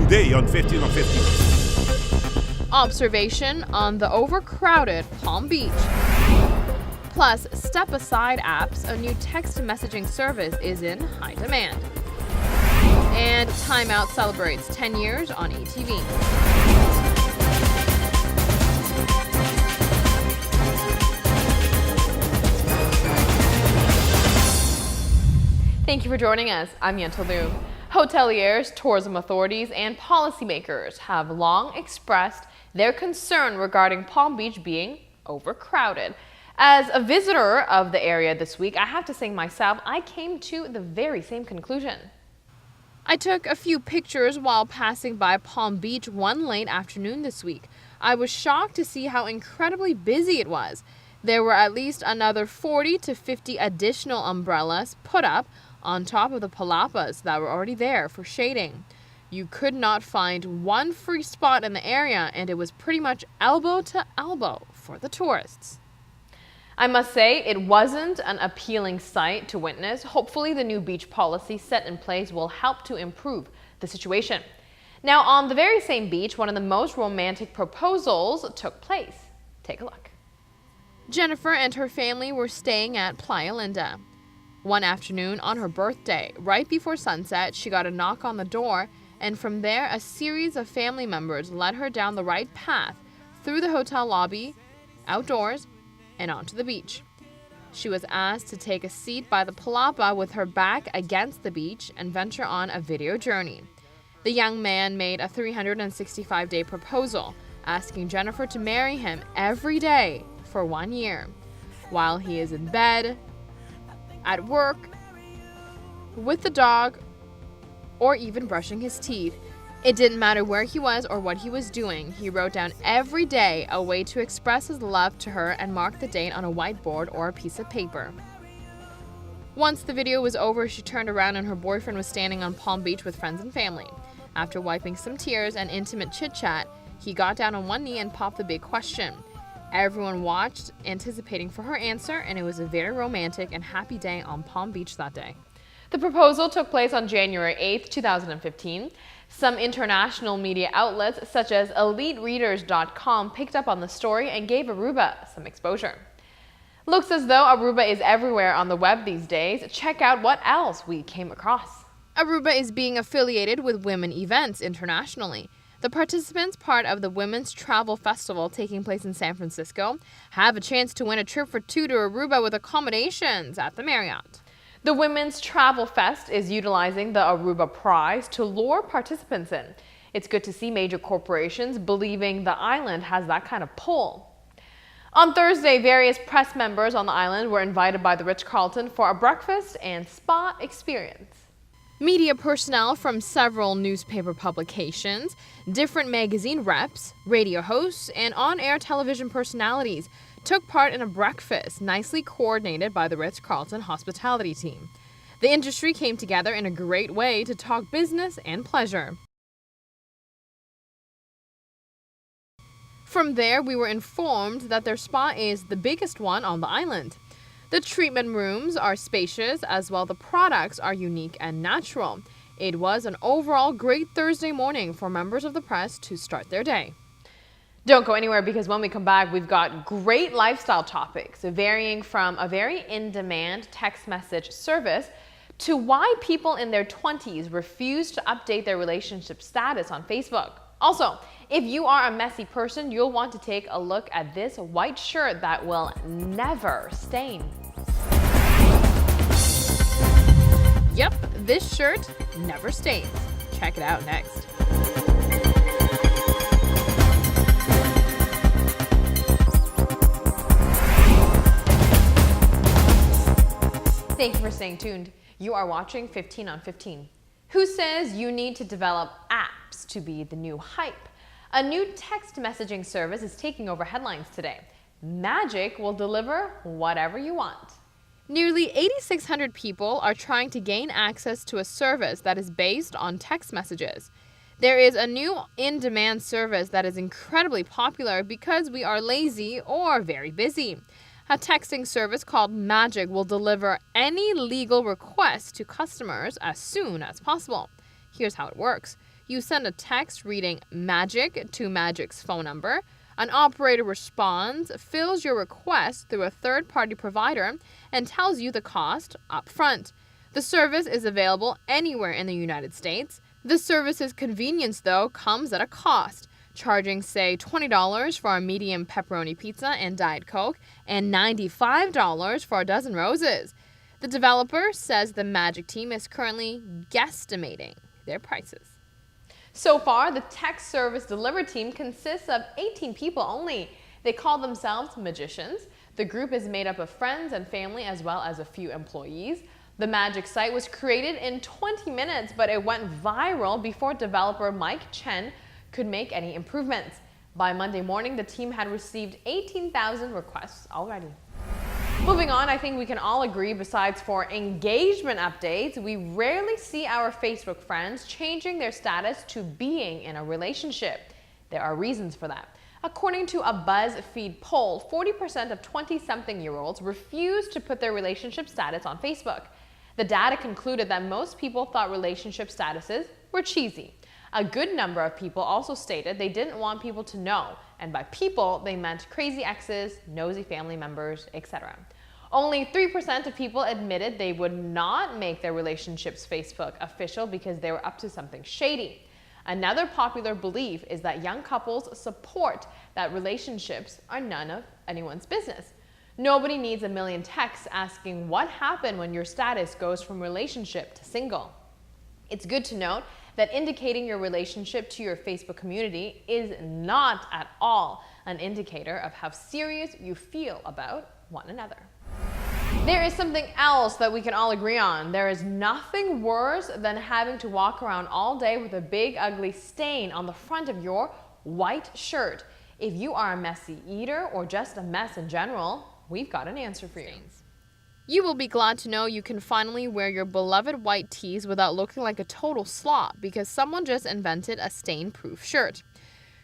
today on 15 on 15. Observation on the overcrowded Palm Beach. Plus, step-aside apps, a new text messaging service is in high demand. And Time Out celebrates 10 years on ATV. Thank you for joining us. I'm Yentl Lieuw. Hoteliers, tourism authorities, and policymakers have long expressed their concern regarding Palm Beach being overcrowded. As a visitor of the area this week, I have to say myself, I came to the very same conclusion. I took a few pictures while passing by Palm Beach one late afternoon this week. I was shocked to see how incredibly busy it was. There were at least another 40 to 50 additional umbrellas put up on top of the palapas that were already there for shading. You could not find one free spot in the area, and it was pretty much elbow to elbow for the tourists. I must say, it wasn't an appealing sight to witness. Hopefully, the new beach policy set in place will help to improve the situation. Now, on the very same beach, one of the most romantic proposals took place. Take a look. Jennifer and her family were staying at Playa Linda. One afternoon on her birthday, right before sunset, she got a knock on the door, and from there, a series of family members led her down the right path, through the hotel lobby, outdoors, and onto the beach. She was asked to take a seat by the palapa with her back against the beach and venture on a video journey. The young man made a 365-day proposal, asking Jennifer to marry him every day for 1 year, while he is in bed, at work, with the dog, or even brushing his teeth. It didn't matter where he was or what he was doing. He wrote down every day a way to express his love to her and mark the date on a whiteboard or a piece of paper. Once the video was over, she turned around and her boyfriend was standing on Palm Beach with friends and family. After wiping some tears and intimate chit-chat, he got down on one knee and popped the big question. Everyone watched, anticipating for her answer, and it was a very romantic and happy day on Palm Beach that day. The proposal took place on January 8, 2015. Some international media outlets, such as EliteReaders.com, picked up on the story and gave Aruba some exposure. Looks as though Aruba is everywhere on the web these days. Check out what else we came across. Aruba is being affiliated with women events internationally. The participants, part of the Women's Travel Festival taking place in San Francisco, have a chance to win a trip for two to Aruba with accommodations at the Marriott. The Women's Travel Fest is utilizing the Aruba Prize to lure participants in. It's good to see major corporations believing the island has that kind of pull. On Thursday, various press members on the island were invited by the Ritz-Carlton for a breakfast and spa experience. Media personnel from several newspaper publications, different magazine reps, radio hosts, and on-air television personalities took part in a breakfast nicely coordinated by the Ritz-Carlton hospitality team. The industry came together in a great way to talk business and pleasure. From there, we were informed that their spa is the biggest one on the island. The treatment rooms are spacious, as well the products are unique and natural. It was an overall great Thursday morning for members of the press to start their day. Don't go anywhere, because when we come back, we've got great lifestyle topics, varying from a very in-demand text message service to why people in their 20s refuse to update their relationship status on Facebook. Also, if you are a messy person, you'll want to take a look at this white shirt that will never stain. Yep, this shirt never stains. Check it out next. Thank you for staying tuned. You are watching 15 on 15. Who says you need to develop apps to be the new hype? A new text messaging service is taking over headlines today. Magic will deliver whatever you want. Nearly 8,600 people are trying to gain access to a service that is based on text messages. There is a new in-demand service that is incredibly popular because we are lazy or very busy. A texting service called Magic will deliver any legal request to customers as soon as possible. Here's how it works. You send a text reading magic to Magic's phone number. An operator responds, fills your request through a third-party provider, and tells you the cost up front. The service is available anywhere in the United States. The service's convenience, though, comes at a cost, charging, say, $20 for a medium pepperoni pizza and Diet Coke, and $95 for a dozen roses. The developer says the Magic team is currently guesstimating their prices. So far, the tech service delivery team consists of 18 people only. They call themselves magicians. The group is made up of friends and family as well as a few employees. The Magic site was created in 20 minutes, but it went viral before developer Mike Chen could make any improvements. By Monday morning, the team had received 18,000 requests already. Moving on, I think we can all agree, besides for engagement updates, we rarely see our Facebook friends changing their status to being in a relationship. There are reasons for that. According to a BuzzFeed poll, 40% of 20-something-year-olds refuse to put their relationship status on Facebook. The data concluded that most people thought relationship statuses were cheesy. A good number of people also stated they didn't want people to know, and by people, they meant crazy exes, nosy family members, etc. Only 3% of people admitted they would not make their relationship's Facebook official because they were up to something shady. Another popular belief is that young couples support that relationships are none of anyone's business. Nobody needs a million texts asking what happened when your status goes from relationship to single. It's good to note that indicating your relationship to your Facebook community is not at all an indicator of how serious you feel about one another. There is something else that we can all agree on. There is nothing worse than having to walk around all day with a big ugly stain on the front of your white shirt. If you are a messy eater or just a mess in general, we've got an answer for you. You will be glad to know you can finally wear your beloved white tees without looking like a total slob because someone just invented a stain-proof shirt.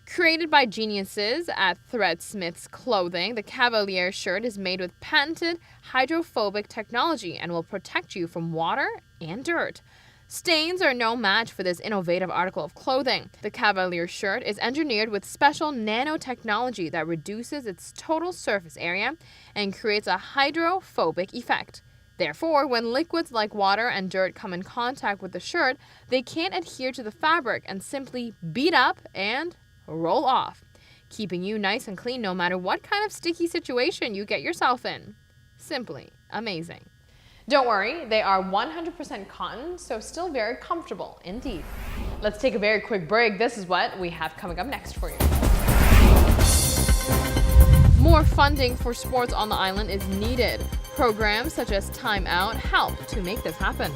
Created by geniuses at Threadsmith's Clothing, the Cavalier shirt is made with patented hydrophobic technology and will protect you from water and dirt. Stains are no match for this innovative article of clothing. The Cavalier shirt is engineered with special nanotechnology that reduces its total surface area and creates a hydrophobic effect. Therefore, when liquids like water and dirt come in contact with the shirt, they can't adhere to the fabric and simply bead up and roll off, keeping you nice and clean no matter what kind of sticky situation you get yourself in. Simply amazing. Don't worry, they are 100% cotton, so still very comfortable indeed. Let's take a very quick break. This is what we have coming up next for you. More funding for sports on the island is needed. Programs such as Time Out help to make this happen.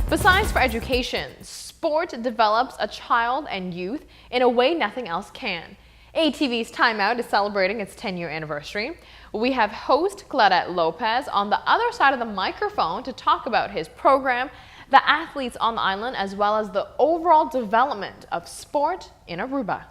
Besides for education, sport develops a child and youth in a way nothing else can. ATV's Time Out is celebrating its 10-year anniversary. We have host Yentl Lieuw on the other side of the microphone to talk about his program, the athletes on the island, as well as the overall development of sport in Aruba.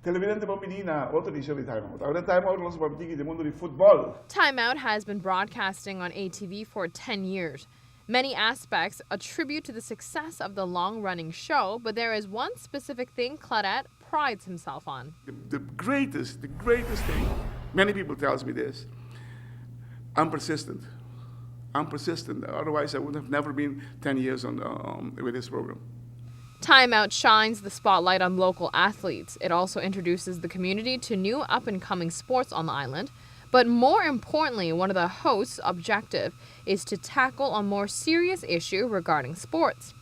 Televidente bambinina, oltre di Time Out. Ahora Time Out los bambini del mondo di football. Time Out has been broadcasting on ATV for 10 years. Many aspects attribute to the success of the long-running show, but there is one specific thing Claudette prides himself on. The greatest thing, many people tells me this, I'm persistent. Otherwise I would have never been 10 years on with this program. Time Out shines the spotlight on local athletes. It also introduces the community to new up-and-coming sports on the island. But more importantly, one of the hosts' objective is to tackle a more serious issue regarding sports.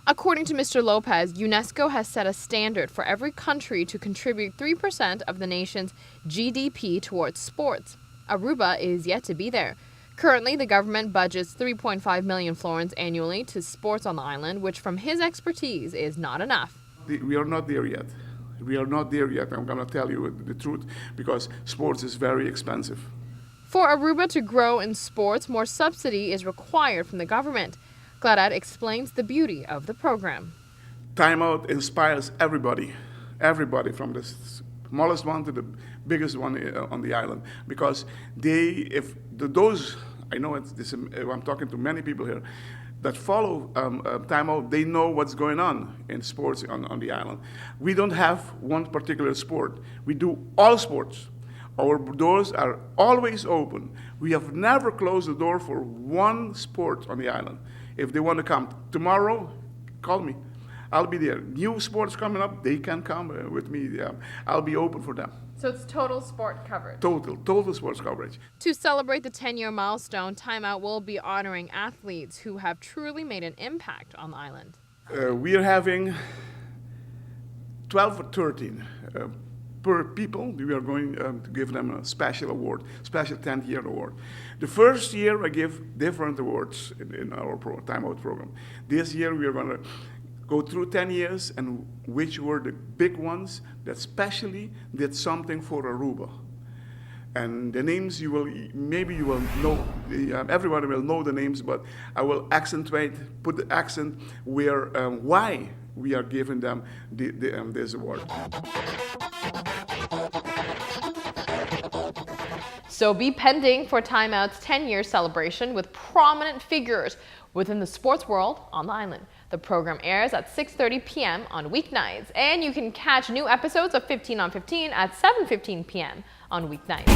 According to Mr. Lopez, UNESCO has set a standard for every country to contribute 3% of the nation's GDP towards sports. Aruba is yet to be there. Currently, the government budgets 3.5 million florins annually to sports on the island, which from his expertise is not enough. We are not there yet. I'm going to tell you the truth, because sports is very expensive. For Aruba to grow in sports, more subsidy is required from the government. Claudette explains the beauty of the program. Time Out inspires everybody everybody from the smallest one to the biggest one on the island, because those, I know I'm talking to many people here that follow timeout, they know what's going on in sports on the island. We don't have one particular sport. We do all sports. Our doors are always open. We have never closed the door for one sport on the island. If they want to come tomorrow, call me. I'll be there. New sports coming up, they can come with me. I'll be open for them. So it's total sport coverage. Total sports coverage. To celebrate the 10-year milestone, Timeout will be honoring athletes who have truly made an impact on the island. We are having 12 or 13 per people. We are going to give them a special award, special 10th year award. The first year I give different awards in our Timeout program. This year we are going to go through 10 years and which were the big ones that specially did something for Aruba. And the names you will know, everybody will know the names, but I will put the accent where, why we are giving them this award. So be pending for Timeout's 10-year celebration with prominent figures within the sports world on the island. The program airs at 6:30 p.m. on weeknights, and you can catch new episodes of 15 on 15 at 7:15 p.m. on weeknights.